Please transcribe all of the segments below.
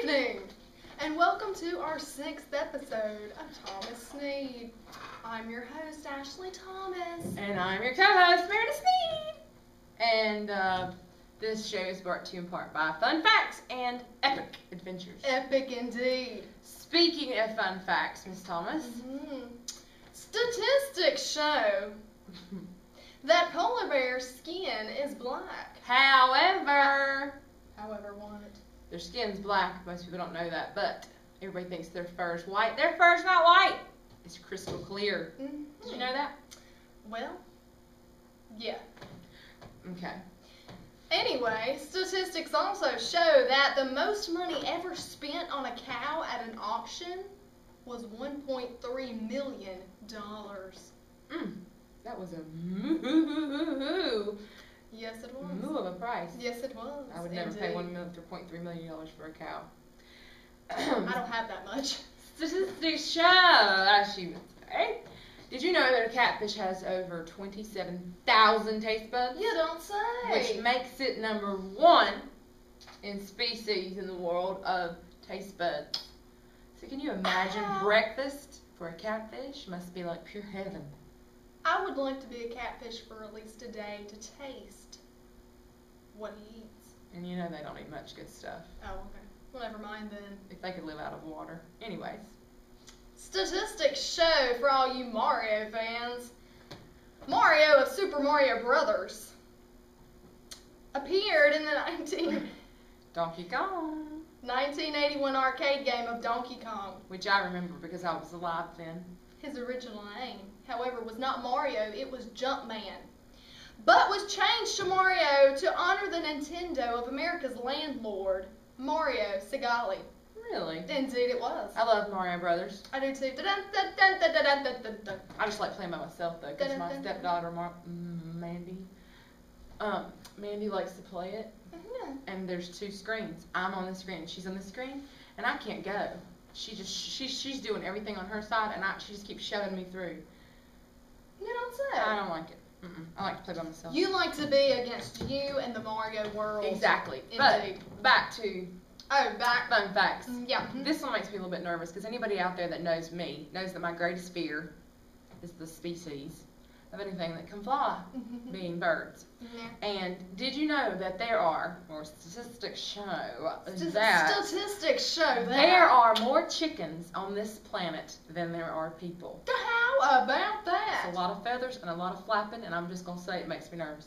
evening, and welcome to our 6th episode of ThomaSneed. I'm your host, Ashley Thomas. And I'm your co-host, ThomaSneed. And this show is brought to you in part by fun facts and epic adventures. Epic indeed. Speaking of fun facts, Miss Thomas. Statistics show that polar bear's skin is black. However, what? Their skin's black. Most people don't know that, but everybody thinks their fur's white. Their fur's not white. It's crystal clear. Did you know that? Well, yeah. Okay. Anyway, statistics also show that the most money ever spent on a cow at an auction was $1.3 million. That was a moo. Yes, it was. Moo of a price. Yes, it was. I would never pay $1.3 million for a cow. I don't have that much. Statistics show, as she would say. Did you know that a catfish has over 27,000 taste buds? You don't say. Which makes it number 1 in species in the world of taste buds. So can you imagine breakfast for a catfish? Must be like pure heaven. I would like to be a catfish for at least a day to taste what he eats. And you know they don't eat much good stuff. Oh, okay. Well, never mind then. If they could live out of water. Anyways. Statistics show for all you Mario fans, Mario of Super Mario Brothers appeared in the Donkey Kong. 1981 arcade game of Donkey Kong. Which I remember because I was alive then. His original name, however, was not Mario, it was Jumpman, but was changed to Mario to honor the Nintendo of America's landlord, Mario Segali. Really? Indeed it was. I love Mario Brothers. I do too. I just like playing by myself though, because my stepdaughter Mandy likes to play it, and there's 2 screens. I'm on the screen, she's on the screen, and I can't go. She's doing everything on her side, and she just keeps shoving me through. You don't say. I don't like it. I like to play by myself. You like to be against you and the Mario world. Exactly. Indeed. But back to fun facts. Yeah. This one makes me a little bit nervous because anybody out there that knows me knows that my greatest fear is the species of anything that can fly, being birds. And did you know that there are, or statistics show that there are more chickens on this planet than there are people. How about that? It's a lot of feathers and a lot of flapping, and I'm just going to say it makes me nervous.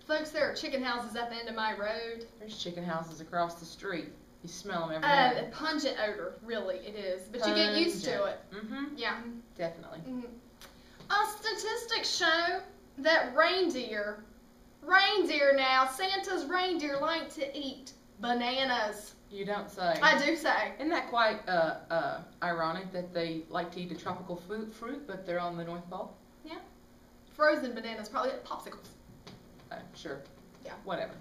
Folks, there are chicken houses at the end of my road. There's chicken houses across the street. You smell them every day. A pungent odor, really, it is. But you get used to it. Yeah. Definitely. Statistics show that reindeer now, Santa's reindeer like to eat bananas. You don't say. I do say. Isn't that quite ironic that they like to eat the tropical fruit, but they're on the North Pole? Yeah. Frozen bananas, probably popsicles. Sure. Yeah. Whatever.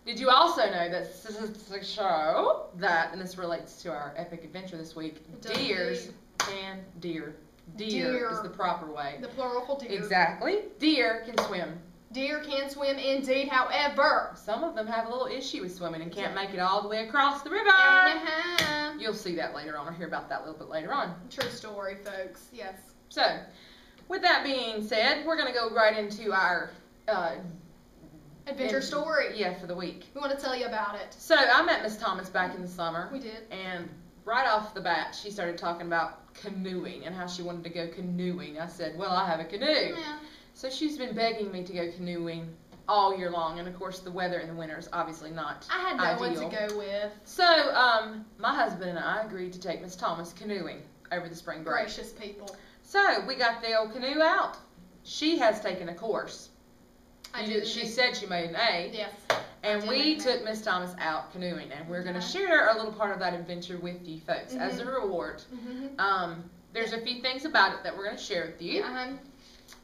Did you also know that statistics show that, and this relates to our epic adventure this week, Deer is the proper way. The plural for deer. Exactly. Deer can swim. Deer can swim indeed, however. Some of them have a little issue with swimming and can't make it all the way across the river. You'll see that later on, or hear about that a little bit later on. True story, folks. Yes. So, with that being said, we're going to go right into our adventure story. Yeah, for the week. We want to tell you about it. So, I met Miss Thomas back in the summer. We did. And right off the bat, she started talking about canoeing and how she wanted to go canoeing. I said, well, I have a canoe. Yeah. So she's been begging me to go canoeing all year long. And, of course, the weather in the winter is obviously not I had no one to go with. So, my husband and I agreed to take Miss Thomas canoeing over the spring break. Gracious people. So, we got the old canoe out. She has taken a course. She said she made an A. Yes. And we took Miss Thomas out canoeing, and we're going to share a little part of that adventure with you folks as a reward. There's a few things about it that we're going to share with you.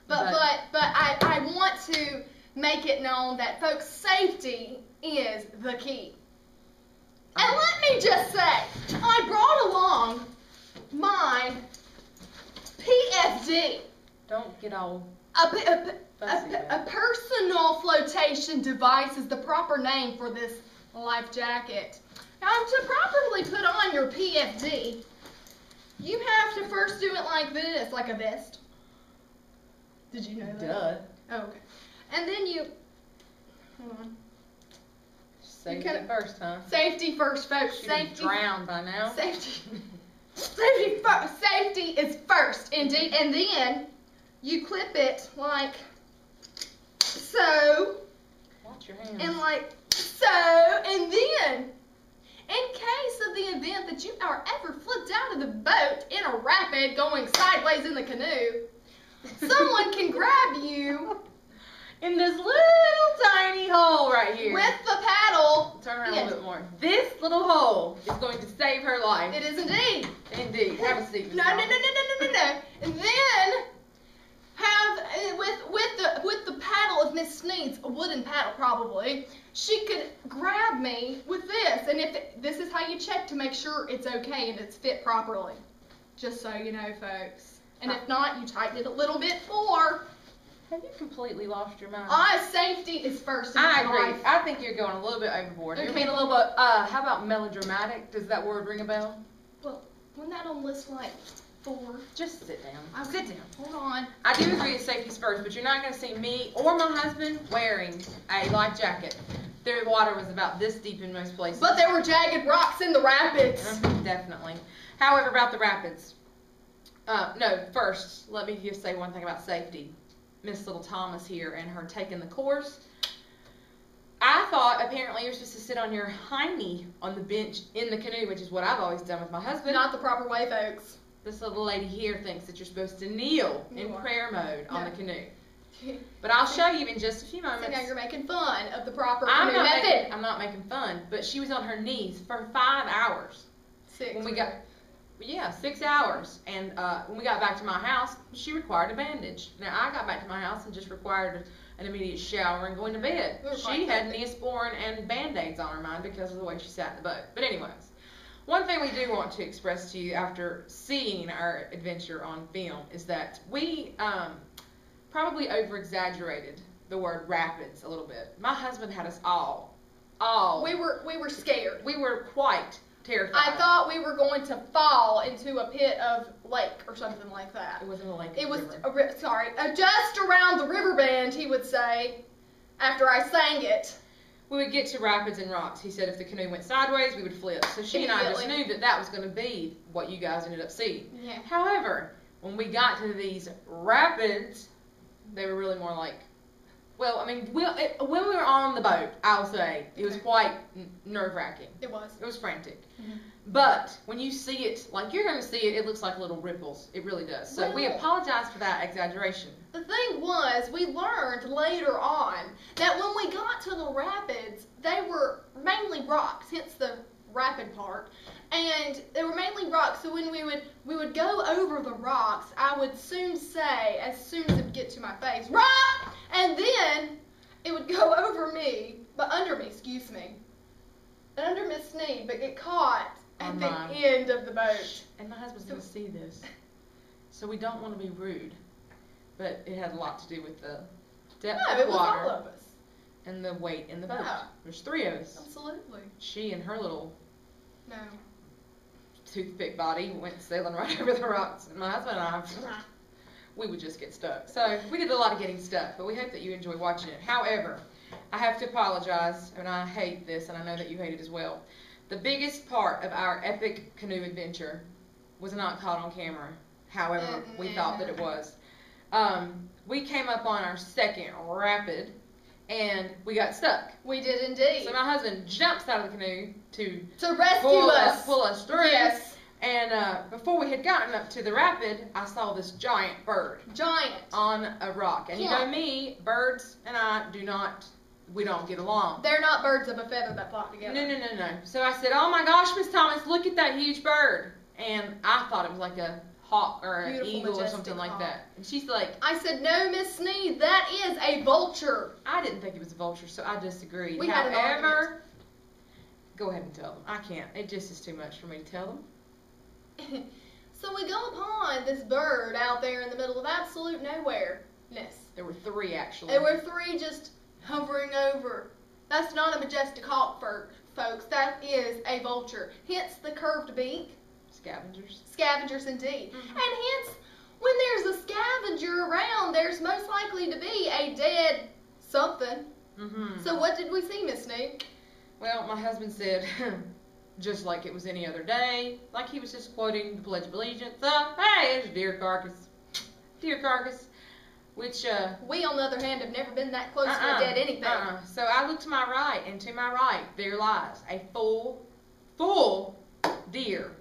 But I want to make it known that folks' safety is the key. And let me just say, I brought along my PFD. Don't get all A personal flotation device is the proper name for this life jacket. To properly put on your PFD, you have to first do it like this, like a vest. Did you know that? Duh. Oh, okay. And then you, hold on. Safety first, huh? Safety first, folks. She'd Safety. be drowned by now. Safety. Safety first. Safety is first, indeed. And then you clip it like so. Watch your hands. And like so. And then, in case of the event that you are ever flipped out of the boat in a rapid going sideways in the canoe, someone can grab you in this little tiny hole right here. with the paddle. Turn around a little bit more. This little hole is going to save her life. It is indeed. Indeed. Have a seat. No. And then have with the paddle of Miss Sneed's, a wooden paddle probably, she could grab me with this. And this is how you check to make sure it's okay and it's fit properly. Just so you know, folks. And if not, you tighten it a little bit more. Have you completely lost your mind? Safety is first in I my agree. life. I think you're going a little bit overboard. Okay. You're being a little bit, how about melodramatic? Does that word ring a bell? Well, wasn't that on list like 4? Just sit down. Okay. Sit down. Hold on. I do agree it's safety's first, but you're not going to see me or my husband wearing a life jacket. The water was about this deep in most places. But there were jagged rocks in the rapids. Definitely. However, about the rapids. No, first, let me just say one thing about safety. Miss Little Thomas here and her taking the course. I thought apparently you're supposed to sit on your hiney on the bench in the canoe, which is what I've always done with my husband. Not the proper way, folks. This little lady here thinks that you're supposed to kneel in prayer mode on the canoe. But I'll show you in just a few moments. So now you're making fun of the proper canoe method. I'm not making fun, but she was on her knees for 5 hours. 6. When we got, 6 hours. And when we got back to my house, she required a bandage. Now, I got back to my house and just required an immediate shower and going to bed. She had Neosporin and Band-Aids on her mind because of the way she sat in the boat. But anyways, one thing we do want to express to you after seeing our adventure on film is that we probably over-exaggerated the word rapids a little bit. My husband had us all. We were scared. We were quite terrified. I thought we were going to fall into a pit of lake or something like that. It wasn't a lake. It was just around the river bend, he would say, after I sang it. We would get to rapids and rocks. He said if the canoe went sideways, we would flip. So she and I just knew that that was going to be what you guys ended up seeing. Yeah. However, when we got to these rapids, they were really more like, well, I mean, when we were on the boat, I'll say, it was quite nerve-wracking. It was. It was frantic. Mm-hmm. But when you see it, like you're going to see it, it looks like little ripples. It really does. So we apologize for that exaggeration. The thing was, we learned later on that when we got to the rapids, they were mainly rocks, hence the rapid part. And they were mainly rocks, so when we would go over the rocks, I would soon say, as soon as it would get to my face, rock! And then it would go over me, under Miss Sneed, but get caught at the end of the boat. And my husband's going to see this. So we don't want to be rude, but it had a lot to do with the depth of the water. No, it was all of us. And the weight in the boat. Yeah. There's 3 of us. Absolutely. She and her little No. toothpick body went sailing right over the rocks. And my husband and I, we would just get stuck. So we did a lot of getting stuck, but we hope that you enjoy watching it. However, I have to apologize, and I hate this, and I know that you hate it as well. The biggest part of our epic canoe adventure was not caught on camera. However, we thought that it was. We came up on our second rapid, and we got stuck. We did indeed. So my husband jumps out of the canoe to rescue pull us through. Yes. And before we had gotten up to the rapid, I saw this giant bird. Giant. On a rock. And you know me, birds and I we don't get along. They're not birds of a feather that flock together. No. So I said, oh my gosh, Miss Thomas, look at that huge bird. And I thought it was like a hawk or an eagle or something like that. And she's like, I said, no, Miss Sneed, that is a vulture. I didn't think it was a vulture, so I disagreed. We had an argument. Go ahead and tell them. I can't. It just is too much for me to tell them. So we go upon this bird out there in the middle of absolute nowhere-ness. There were 3 actually. There were 3 just hovering over. That's not a majestic hawk, folks, that is a vulture. Hence the curved beak. Scavengers. Scavengers indeed. Mm-hmm. And hence, when there's a scavenger around, there's most likely to be a dead something. Mm-hmm. So what did we see, Miss Snoop? Well, my husband said, just like it was any other day, like he was just quoting the Pledge of Allegiance. Hey, it's a deer carcass. Deer carcass. Which, we, on the other hand, have never been that close to a dead anything. So I look to my right, and to my right, there lies a full deer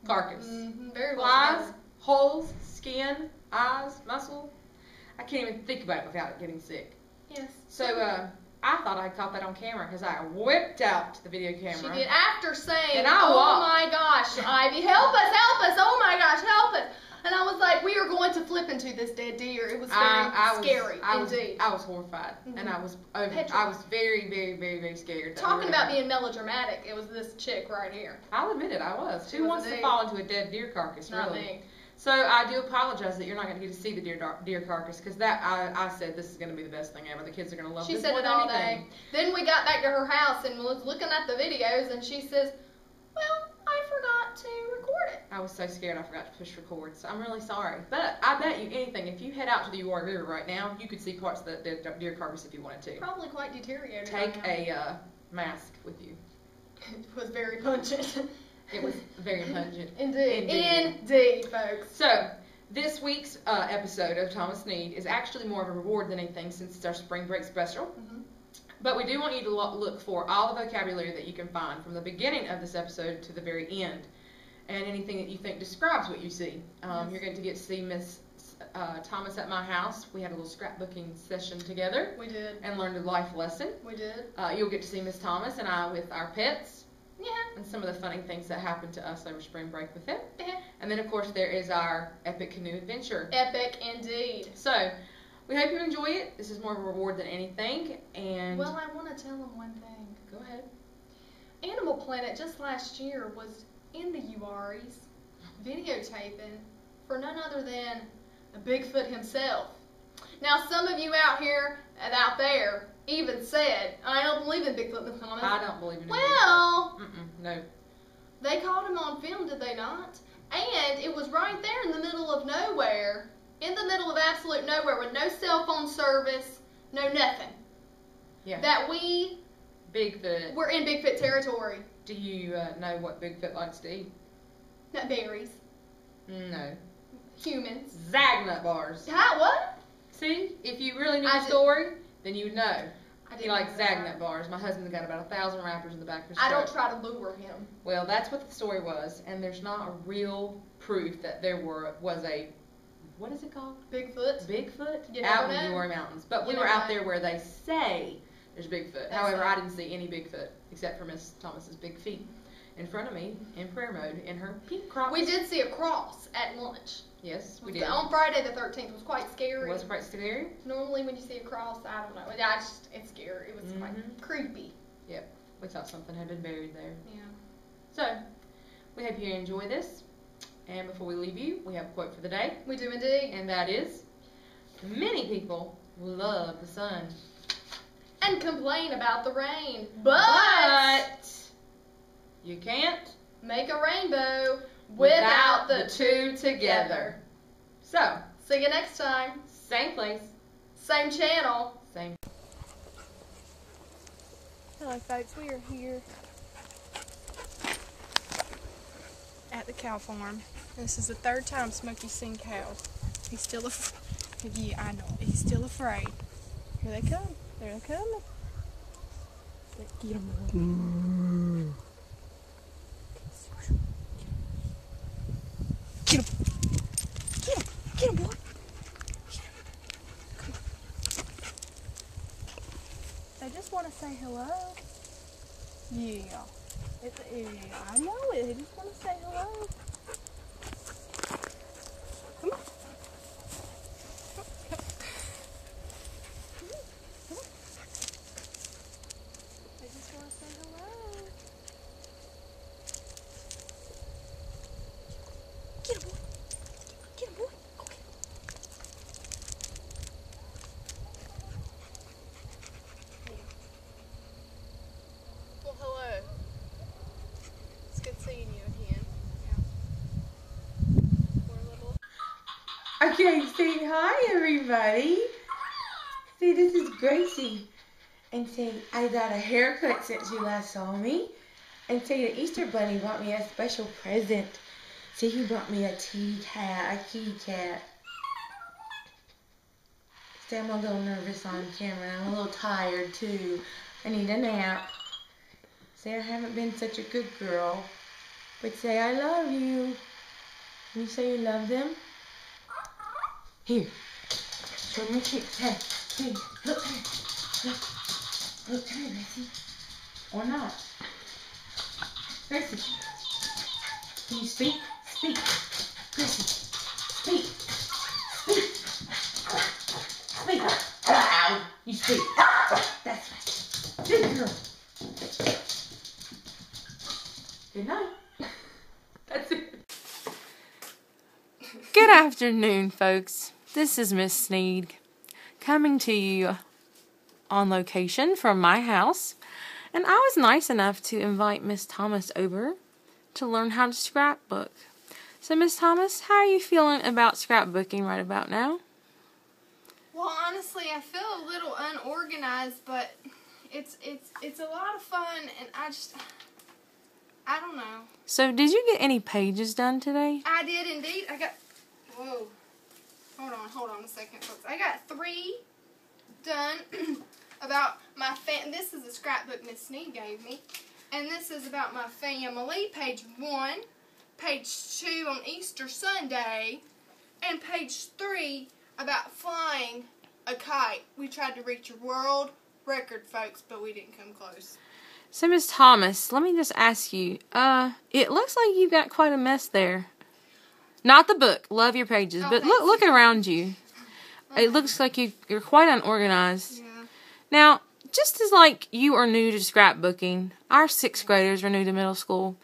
carcass. Mm-hmm, very well Flies, done. holes, skin, eyes, muscle. I can't even think about it without it getting sick. Yes. So, I thought I caught that on camera because I whipped out the video camera. She did, after saying, And I oh walked. my gosh, Ivy, help us, oh my gosh, help us. And I was like, we are going to flip into this dead deer. It was very scary, indeed. I was horrified, and I was very, very, very, very scared. Talking about being melodramatic, it was this chick right here. I'll admit it, I was. Who wants to fall into a dead deer carcass, Not really? me. So I do apologize that you're not going to get to see the deer carcass, because I said this is going to be the best thing ever. The kids are going to love this more than anything. She said it all day. Then we got back to her house and was looking at the videos, and she says, well, I forgot to record it. I was so scared I forgot to push record, so I'm really sorry. But I bet you anything, if you head out to the Uwharrie River right now, you could see parts of the deer carcass if you wanted to. Probably quite deteriorated. Take a mask with you. It was very pungent. It was very pungent. Indeed, folks. So, this week's episode of ThomaSneed is actually more of a reward than anything since it's our spring break special. Mm-hmm. But we do want you to look for all the vocabulary that you can find from the beginning of this episode to the very end, and anything that you think describes what you see. Yes. You're going to get to see Miss Thomas at my house. We had a little scrapbooking session together. We did. And learned a life lesson. We did. You'll get to see Miss Thomas and I with our pets. Yeah. And some of the funny things that happened to us over spring break with him. Yeah. And then, of course, there is our epic canoe adventure. Epic indeed. So, we hope you enjoy it. This is more of a reward than anything. And well, I want to tell them one thing. Go ahead. Animal Planet just last year was in the Uwharries videotaping for none other than Bigfoot himself. Now, some of you out here and out there even said, I don't believe in Bigfoot, Miss Thomas. I don't believe in Well, no. They caught him on film, did they not? And it was right there in the middle of nowhere, in the middle of absolute nowhere, with no cell phone service, no nothing. Yeah. That we Bigfoot. We're in Bigfoot territory. Do you know what Bigfoot likes to eat? Not berries. No. Humans. Zagnut bars. What? See, if you really knew the story, then you would know. He likes know Zagnut bars. My husband's got about 1,000 wrappers in the back of his truck. I don't try to lure him. Well, that's what the story was, and there's not a real proof that there was a, what is it called? Bigfoot. Bigfoot? You out never in the know. Uwharrie Mountains. But we were out there where they say there's Bigfoot. However, I didn't see any Bigfoot except for Miss Thomas's big feet in front of me in prayer mode in her pink Crocs. We did see a cross at lunch. Yes, we did. On Friday the 13th. It was quite scary. It was quite scary? Normally when you see a cross, I don't know. It's scary. It was quite creepy. Yep. We thought something had been buried there. Yeah. So, we hope you enjoy this. And before we leave you, we have a quote for the day. We do indeed. And that is, many people love the sun. And complain about the rain. But you can't make a rainbow without the two together. So, see you next time. Same place. Same channel. Same. Hello folks, we are here at the cow farm. This is the third time Smokey's seen cows. He's still yeah, I know. He's still afraid. Here they come. They're coming. Get them, boy. Get him. Get him. Get him, boy. Come on. They just want to say hello. Yeah. Yeah, I know it. They just want to say hello. Come on. They just want to say hello. Get him, boy. Get him, boy. Go get him. Well, hello. say hi, everybody. Say, this is Gracie. And say, I got a haircut since you last saw me. And say, the Easter Bunny bought me a special present. Say, he bought me a kitty cat. Say, I'm a little nervous on camera. I'm a little tired, too. I need a nap. Say, I haven't been such a good girl. But say, I love you. Can you say you love them? Here. Show me your cheeks. Hey, look. Look, come here, Gracie. Or not. Gracie. Can you speak? Speak. Gracie. Speak. Speak. Loud. You speak. That's right. Good girl. Good night. That's it. Good afternoon, folks. This is Miss Sneed coming to you on location from my house. And I was nice enough to invite Miss Thomas over to learn how to scrapbook. So, Miss Thomas, how are you feeling about scrapbooking right about now? Well, honestly, I feel a little unorganized, but it's a lot of fun, and I don't know. So, did you get any pages done today? I did indeed. I got, whoa, hold on a second, folks. I got 3 done about my this is a scrapbook Miss Sneed gave me, and this is about my family. Page 1, page 2 on Easter Sunday, and page 3 about flying a kite. We tried to reach a world record, folks, but we didn't come close. So, Miss Thomas, let me just ask you, it looks like you've got quite a mess there. Not the book, love your pages, but look around you. It looks like you're quite unorganized. Yeah. Now, just as like you are new to scrapbooking, our 6th graders are new to middle school,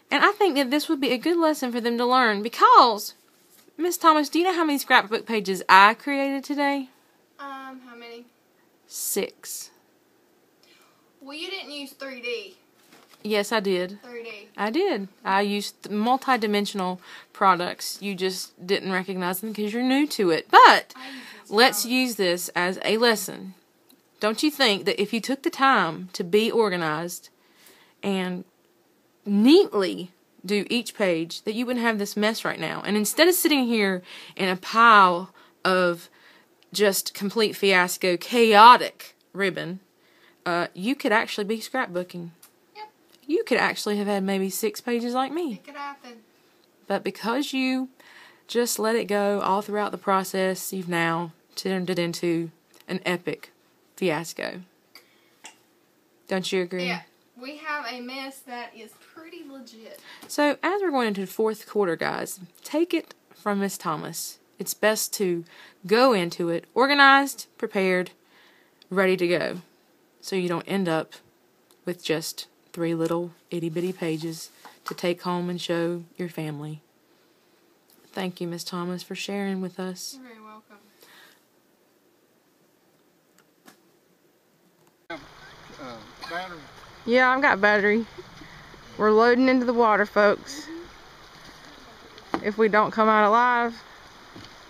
and I think that this would be a good lesson for them to learn because, Miss Thomas, do you know how many scrapbook pages I created today? How many? 6. Well, you didn't use 3D. Yes, I did. 3D. I did. I used multi-dimensional products. You just didn't recognize them because you're new to it. But let's use this as a lesson. Don't you think that if you took the time to be organized and neatly do each page, that you wouldn't have this mess right now? And instead of sitting here in a pile of just complete fiasco, chaotic ribbon, you could actually be scrapbooking. Yep. You could actually have had maybe 6 pages like me. It could happen. But because you just let it go all throughout the process, you've now turned it into an epic fiasco. Don't you agree? Yeah. We have a mess that is pretty legit. So, as we're going into the 4th quarter, guys, take it from Miss Thomas. It's best to go into it organized, prepared, ready to go. So you don't end up with just 3 little itty-bitty pages to take home and show your family. Thank you, Miss Thomas, for sharing with us. You're very welcome. Battery. Yeah, I've got battery. We're loading into the water, folks. If we don't come out alive.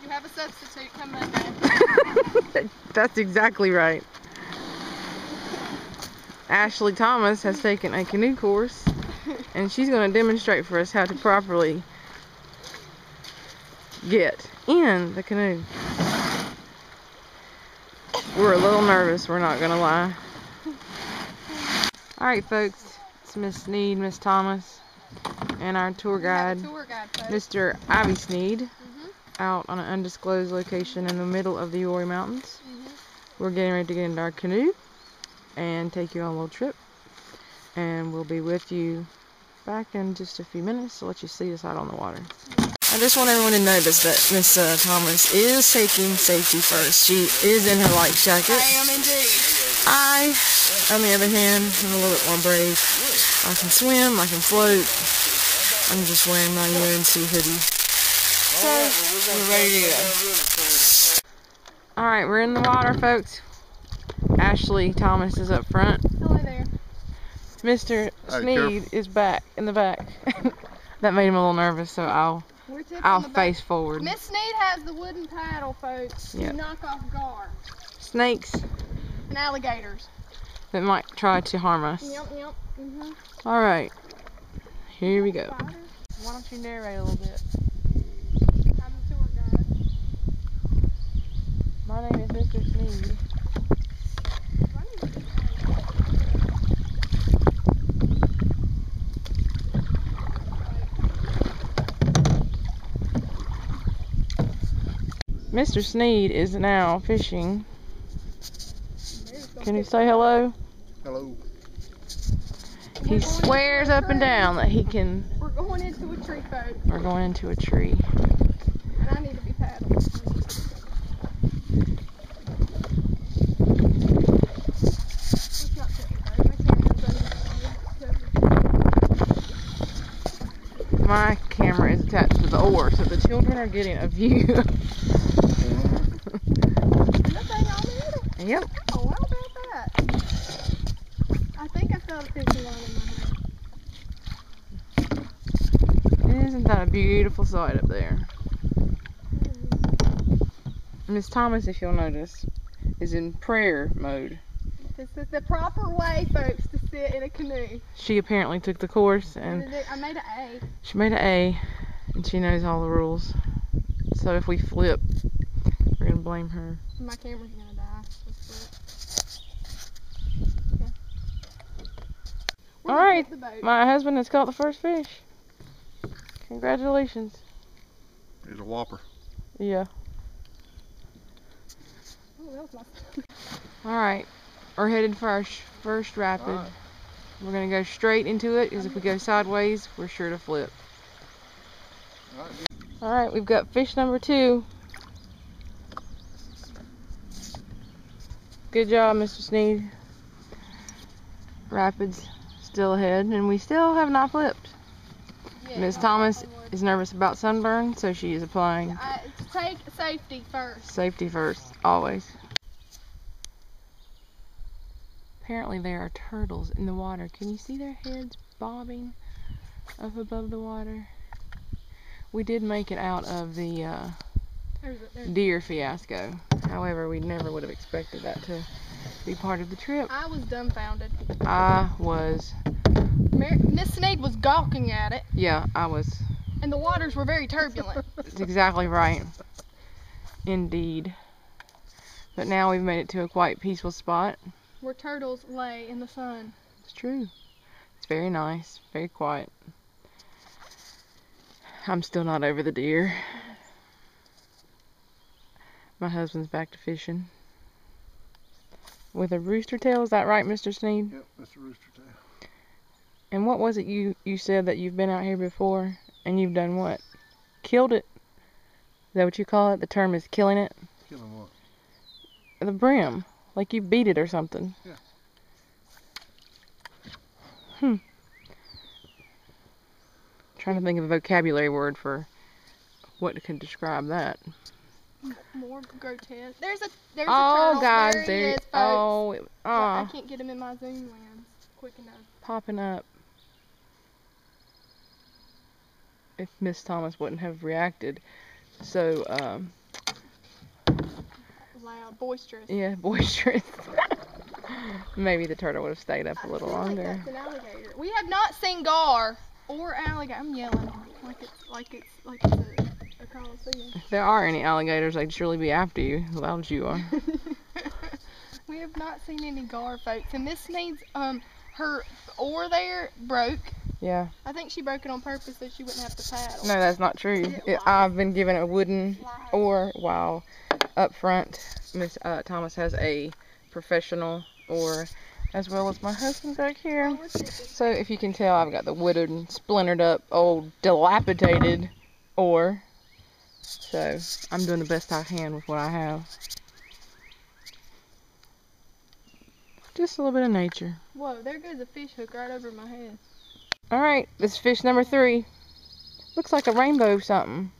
You have a substitute. Come Monday. That's exactly right. Ashley Thomas has taken a canoe course, and she's going to demonstrate for us how to properly get in the canoe. We're a little nervous, we're not going to lie. Alright, folks, it's Miss Sneed, Miss Thomas, and our tour guide, Mr. ThomaSneed, out on an undisclosed location in the middle of the Ori Mountains. We're getting ready to get into our canoe and take you on a little trip, and we'll be with you back in just a few minutes to let you see us out on the water. I just want everyone to notice that Miss Thomas is taking safety first. She is in her life jacket. I am indeed. I, on the other hand, am a little bit more brave. I can swim, I can float. I'm just wearing my UNC hoodie. So, we're ready to go. Alright, we're in the water, folks. Ashley Thomas is up front. Hello there. Mr. Sneed is back in the back. That made him a little nervous, so I'll We're tipping I'll the boat. face forward. Miss Sneed has the wooden paddle, folks, Yep. to knock off gar Snakes and alligators. that might try to harm us. Yep. All right, here we go. Spiders. Why don't you narrate a little bit? I'm the tour guide. My name is Mr. Sneed. Mr. Sneed is now fishing. Can you say hello? Hello. He swears up and down that he can. We're going into a tree, folks. We're going into a tree. And I need to be paddling. My camera is attached to the oar, so the children are getting a view. Yep. Oh, how about that? I think I felt a fishing line in my hand. Isn't that a beautiful sight up there? Miss Thomas, if you'll notice, is in prayer mode. This is the proper way, folks, to sit in a canoe. She apparently took the course and I made an A. she made an A, and she knows all the rules. So if we flip, we're gonna blame her. My camera's gonna die. All right, my husband has caught the first fish. Congratulations. Here's a whopper. Yeah. Oh, that was my... All right, we're headed for our first rapid. All right. We're gonna go straight into it, because if we go sideways, we're sure to flip. All right. All right, we've got fish number 2. Good job, Mr. Sneed. Rapids still ahead, and we still have not flipped. Yeah, Ms. Thomas is nervous about sunburn, so she is applying take safety first. safety first, always. Apparently there are turtles in the water. Can you see their heads bobbing up above the water? We did make it out of the deer fiasco. However, we never would have expected that to be part of the trip. I was dumbfounded. I was. Miss Sneed was gawking at it. Yeah, I was. And the waters were very turbulent. That's exactly right. Indeed. But now we've made it to a quite peaceful spot. Where turtles lay in the sun. It's true. It's very nice, very quiet. I'm still not over the deer. My husband's back to fishing. With a rooster tail, is that right, Mr. Sneed? Yep, that's a rooster tail. And what was it you said that you've been out here before and you've done what? Killed it? Is that what you call it? The term is killing it? Killing what? The brim. Like you beat it or something. Yeah. Trying to think of a vocabulary word for what can describe that. More grotesque. There's a Oh, turtle. guys, there he there. is, folks. Oh, I can't get him in my zoom lens quick enough. popping up. If Miss Thomas wouldn't have reacted so, Loud, boisterous. yeah, boisterous. Maybe the turtle would have stayed up a little I feel longer. Like that's an alligator. We have not seen gar or alligator. I'm yelling like it's a coliseum. If there are any alligators, they'd surely be after you, as loud as you are. We have not seen any gar, folks. And Miss Sneed's her oar there broke. Yeah. I think she broke it on purpose so she wouldn't have to paddle. No, that's not true. I've been given a wooden oar, while up front, Miss Thomas has a professional oar, as well as my husband back here. So if you can tell, I've got the wooden, splintered up, old, dilapidated oar. So I'm doing the best I can with what I have. Just a little bit of nature. Whoa, there goes a fish hook right over my head. Alright, this is fish number 3. Looks like a rainbow something.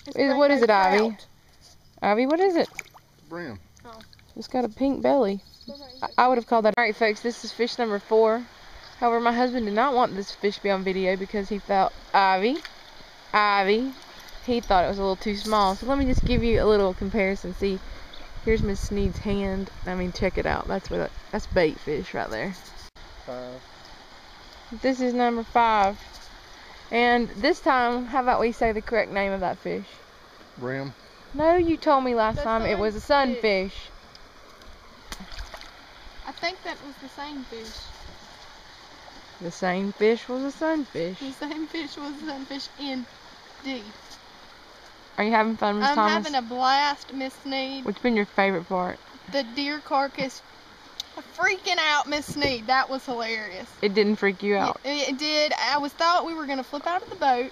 It's What is it, Ivy? trout. Ivy, what is it? Brim. It's got a pink belly. I would have called that. Alright, folks, this is fish number 4. However, my husband did not want this fish to be on video because he felt, Ivy, he thought it was a little too small. So let me just give you a little comparison. See, here's Miss Sneed's hand. I mean, check it out. That's bait fish right there. 5. This is number 5. And this time, how about we say the correct name of that fish? Brim. No, you told me last The time it was a sunfish. sunfish. I think that was the same fish. The same fish was a sunfish. The same fish was a sunfish indeed. Are you having fun, Miss I'm Thomas? having a blast, Miss Sneed. What's been your favorite part? The deer carcass freaking out, Miss Sneed. That was hilarious. It didn't freak you out. It did. Thought we were gonna flip out of the boat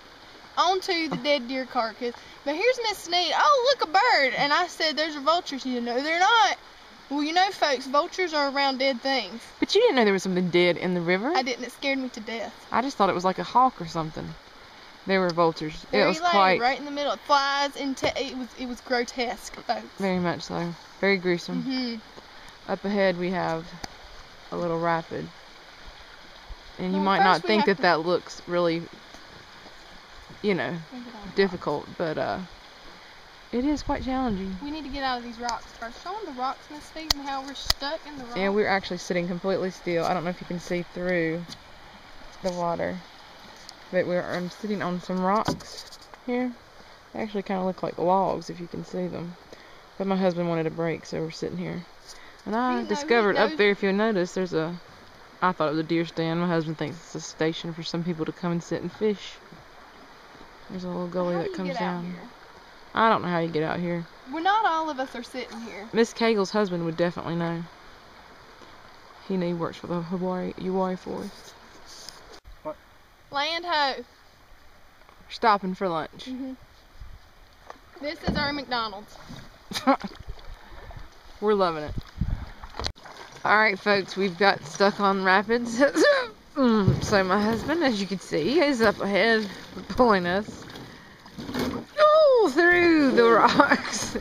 onto the dead deer carcass. But here's Miss Sneed. Oh, look, a bird. And I said, there's a vulture. She said, no, they're not. Well, you know, folks, vultures are around dead things. But you didn't know there was something dead in the river? I didn't. It scared me to death. I just thought it was like a hawk or something. There were vultures. Very It was low, quite... right in the middle. It flies into. It was grotesque, folks. Very much so. Very gruesome. Mhm. Up ahead we have a little rapid. And you Well, might not first we think have that that looks really, you know, difficult, but it is quite challenging. We need to get out of these rocks first. Show them the rocks, Miss Sneed, and how we're stuck in the rocks. Yeah, we're actually sitting completely still. I don't know if you can see through the water, but I'm sitting on some rocks here. They actually kind of look like logs if you can see them. But my husband wanted a break, so we're sitting here. And I discovered up there, if you'll notice, there's I thought it was a deer stand. My husband thinks it's a station for some people to come and sit and fish. There's a little gully that comes down. I don't know how you get out here. Well, not all of us are sitting here. Miss Cagle's husband would definitely know. He works for the Hawaii Forest. Land ho. We're stopping for lunch. This is our McDonald's. We're loving it. Alright folks, we've got stuck on rapids. So my husband, as you can see, is up ahead pulling us through the rocks.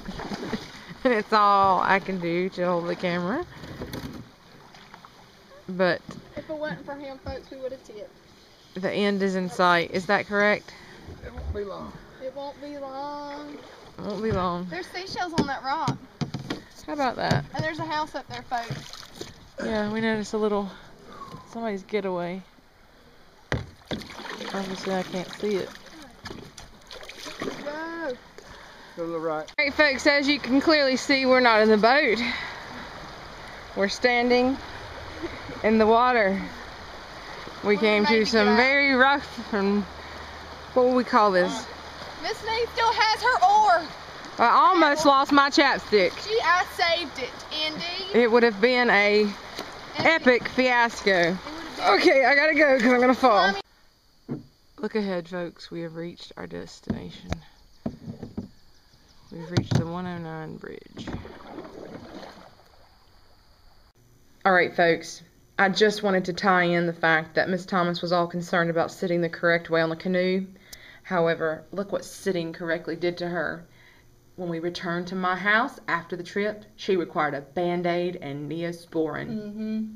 And it's all I can do to hold the camera. But If it wasn't for him, folks, we would have tipped. the end is in sight. Is that correct? It won't be long. It won't be long. It won't be long. There's seashells on that rock. How about that? And there's a house up there, folks. Yeah, we noticed somebody's getaway. Obviously I can't see it. Go. Go to the right. Alright folks, as you can clearly see, we're not in the boat. We're standing in the water. We came to some very rough, and what would we call this? Miss Sneed still has her oar. I almost lost my chapstick. I saved it, Indy. It would have been a epic fiasco. Okay, I gotta go because I'm gonna fall. Look ahead, folks. We have reached our destination. We've reached the 109 bridge. Alright, folks. I just wanted to tie in the fact that Miss Thomas was all concerned about sitting the correct way on the canoe. However, look what sitting correctly did to her. When we returned to my house after the trip, she required a Band-Aid and Neosporin.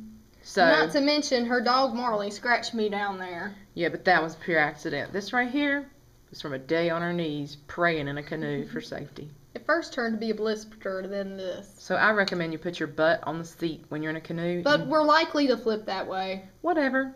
So, Not to mention, her dog Marley scratched me down there. yeah, but that was pure accident. This right here was from a day on her knees praying in a canoe for safety. It first turned to be a blister, then this. So I recommend you put your butt on the seat when you're in a canoe. But we're likely to flip that way. Whatever.